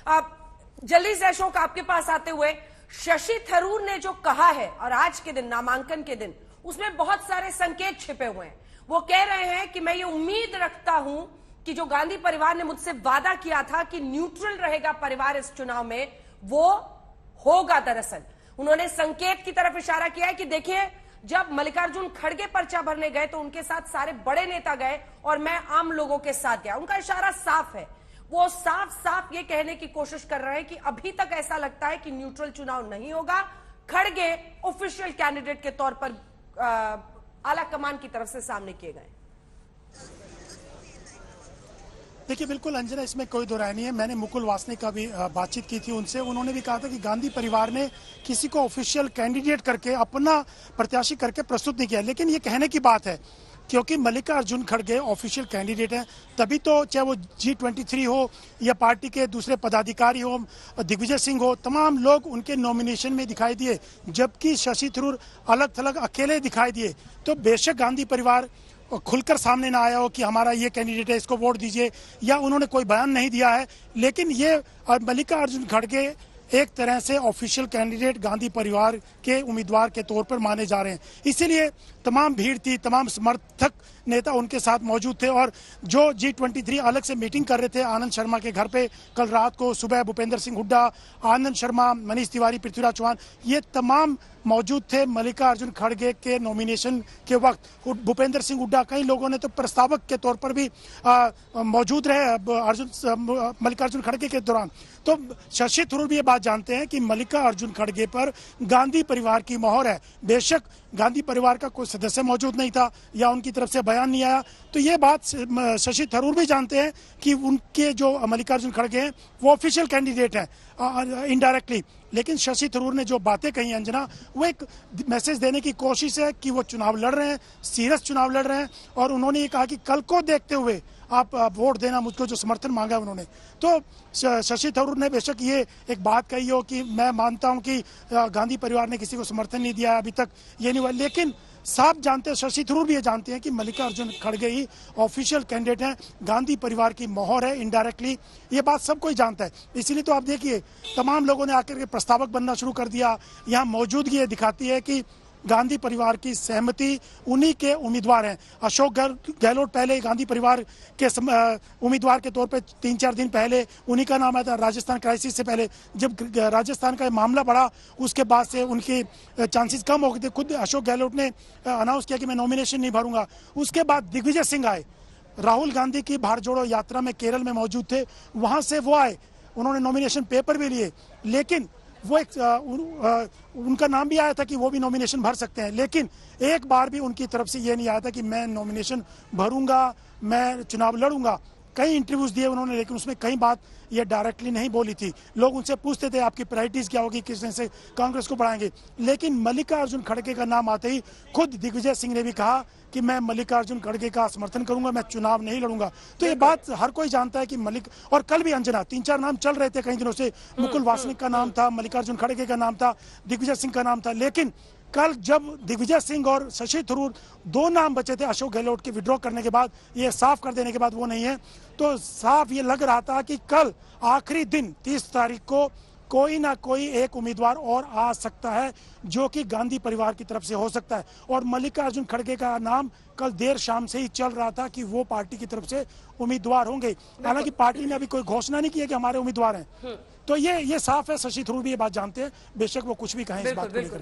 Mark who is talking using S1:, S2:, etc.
S1: आप जल्दी से अशोक आपके पास आते हुए, शशि थरूर ने जो कहा है और आज के दिन नामांकन के दिन उसमें बहुत सारे संकेत छिपे हुए हैं। वो कह रहे हैं कि मैं ये उम्मीद रखता हूं कि जो गांधी परिवार ने मुझसे वादा किया था कि न्यूट्रल रहेगा परिवार इस चुनाव में, वो होगा। दरअसल उन्होंने संकेत की तरफ इशारा किया है कि देखिए, जब मल्लिकार्जुन खड़गे पर्चा भरने गए तो उनके साथ सारे बड़े नेता गए और मैं आम लोगों के साथ गया। उनका इशारा साफ है, वो साफ साफ ये कहने की कोशिश कर रहे हैं कि अभी तक ऐसा लगता है कि न्यूट्रल चुनाव नहीं होगा। खड़गे ऑफिशियल कैंडिडेट के तौर पर आला कमान की तरफ से सामने किए गए।
S2: देखिए, बिल्कुल अंजना, इसमें कोई दो राय नहीं है। मैंने मुकुल वासनिक का भी बातचीत की थी उनसे। उन्होंने भी कहा था कि गांधी परिवार ने किसी को ऑफिशियल कैंडिडेट करके, अपना प्रत्याशी करके प्रस्तुत नहीं किया। लेकिन ये कहने की बात है, क्योंकि मल्लिकार्जुन खड़गे ऑफिशियल कैंडिडेट हैं, तभी तो चाहे वो G23 हो या पार्टी के दूसरे पदाधिकारी हो, दिग्विजय सिंह हो, तमाम लोग उनके नॉमिनेशन में दिखाई दिए, जबकि शशि थरूर अलग थलग अकेले दिखाई दिए। तो बेशक गांधी परिवार खुलकर सामने ना आया हो कि हमारा ये कैंडिडेट है, इसको वोट दीजिए, या उन्होंने कोई बयान नहीं दिया है, लेकिन ये मल्लिकार्जुन खड़गे एक तरह से ऑफिशियल कैंडिडेट गांधी परिवार के उम्मीदवार के तौर पर माने जा रहे हैं। इसीलिए तमाम भीड़ थी, तमाम समर्थक नेता उनके साथ मौजूद थे। और जो G23 अलग से मीटिंग कर रहे थे आनंद शर्मा के घर पे कल रात को, सुबह भूपेंद्र सिंह हुड्डा, आनंद शर्मा, मनीष तिवारी, पृथ्वीराज चौहान, ये तमाम मौजूद थे मल्लिकार्जुन खड़गे के नॉमिनेशन के वक्त। भूपेंद्र सिंह हुड्डा, कई लोगों ने तो प्रस्तावक के तौर पर भी मौजूद रहे मल्लिकार्जुन खड़गे के दौरान। तो शशि थरूर भी ये बात जानते हैं कि मल्लिकार्जुन खड़गे पर गांधी परिवार की मोहर है। बेशक गांधी परिवार का कोई सदस्य मौजूद नहीं था या उनकी तरफ से बयान नहीं आया, तो ये बात शशि थरूर भी जानते हैं कि उनके जो मल्लिकार्जुन खड़गे हैं वो ऑफिशियल कैंडिडेट हैं इनडायरेक्टली। लेकिन शशि थरूर ने जो बातें कही अंजना, वो एक मैसेज देने की कोशिश है कि वो चुनाव लड़ रहे हैं, सीरियस चुनाव लड़ रहे हैं। और उन्होंने ये कहा कि कल को देखते हुए आप वोट देना, मुझको जो समर्थन मांगा उन्होंने। तो शशि थरूर ने बेशक ये एक बात कही हो कि मैं मानता हूं कि गांधी परिवार ने किसी को समर्थन नहीं दिया, अभी तक ये नहीं हुआ, लेकिन साफ जानते हैं, शशि थरूर भी ये जानते हैं कि मल्लिकार्जुन खड़गे ही ऑफिशियल कैंडिडेट हैं, गांधी परिवार की मोहर है इनडायरेक्टली। ये बात सब कोई जानता है। इसीलिए तो आप देखिए, तमाम लोगों ने आकर के प्रस्तावक बनना शुरू कर दिया। यहाँ मौजूदगी ये दिखाती है कि गांधी परिवार की सहमति उन्हीं के उम्मीदवार हैं। अशोक गहलोत पहले गांधी परिवार के उम्मीदवार के तौर पे 3-4 दिन पहले उन्हीं का नाम आया था। राजस्थान क्राइसिस से पहले जब राजस्थान का मामला बढ़ा, उसके बाद से उनकी चांसेस कम हो गए थे। खुद अशोक गहलोत ने अनाउंस किया कि मैं नॉमिनेशन नहीं भरूंगा। उसके बाद दिग्विजय सिंह आए, राहुल गांधी की भारत जोड़ो यात्रा में केरल में मौजूद थे, वहां से वो आए, उन्होंने नॉमिनेशन पेपर भी लिए। लेकिन वो उनका नाम भी आया था कि वो भी नॉमिनेशन भर सकते हैं, लेकिन एक बार भी उनकी तरफ से ये नहीं आया था कि मैं नॉमिनेशन भरूंगा, मैं चुनाव लड़ूंगा। कई इंटरव्यूज दिए उन्होंने, लेकिन उसमें कई बात ये डायरेक्टली नहीं बोली थी। लोग उनसे पूछते थे आपकी प्रायोरिटीज क्या होगी, किस तरह से कांग्रेस को बढ़ाएंगे। लेकिन मल्लिकार्जुन खड़गे का नाम आते ही खुद दिग्विजय सिंह ने भी कहा कि मैं मल्लिकार्जुन खड़गे का समर्थन करूंगा, मैं चुनाव नहीं लड़ूंगा। तो ये बात हर कोई जानता है कि और कल भी अंजना 3-4 नाम चल रहे थे कई दिनों से, मुकुल वासनिक का नाम था, मल्लिकार्जुन खड़गे का नाम था, दिग्विजय सिंह का नाम था। लेकिन कल जब दिग्विजय सिंह और शशि थरूर 2 नाम बचे थे अशोक गहलोत के विड्रॉ करने के बाद, ये साफ कर देने के बाद वो नहीं है, तो साफ ये लग रहा था कि कल आखिरी दिन 30 तारीख को कोई ना कोई एक उम्मीदवार और आ सकता है, जो कि गांधी परिवार की तरफ से हो सकता है। और मल्लिकार्जुन खड़गे का नाम कल देर शाम से ही चल रहा था कि वो पार्टी की तरफ से उम्मीदवार होंगे। हालांकि पार्टी ने अभी कोई घोषणा नहीं की है कि हमारे उम्मीदवार हैं। तो ये साफ है, शशि थरूर भी ये बात जानते हैं, बेशक वो कुछ भी कहें इस बात को लेकर।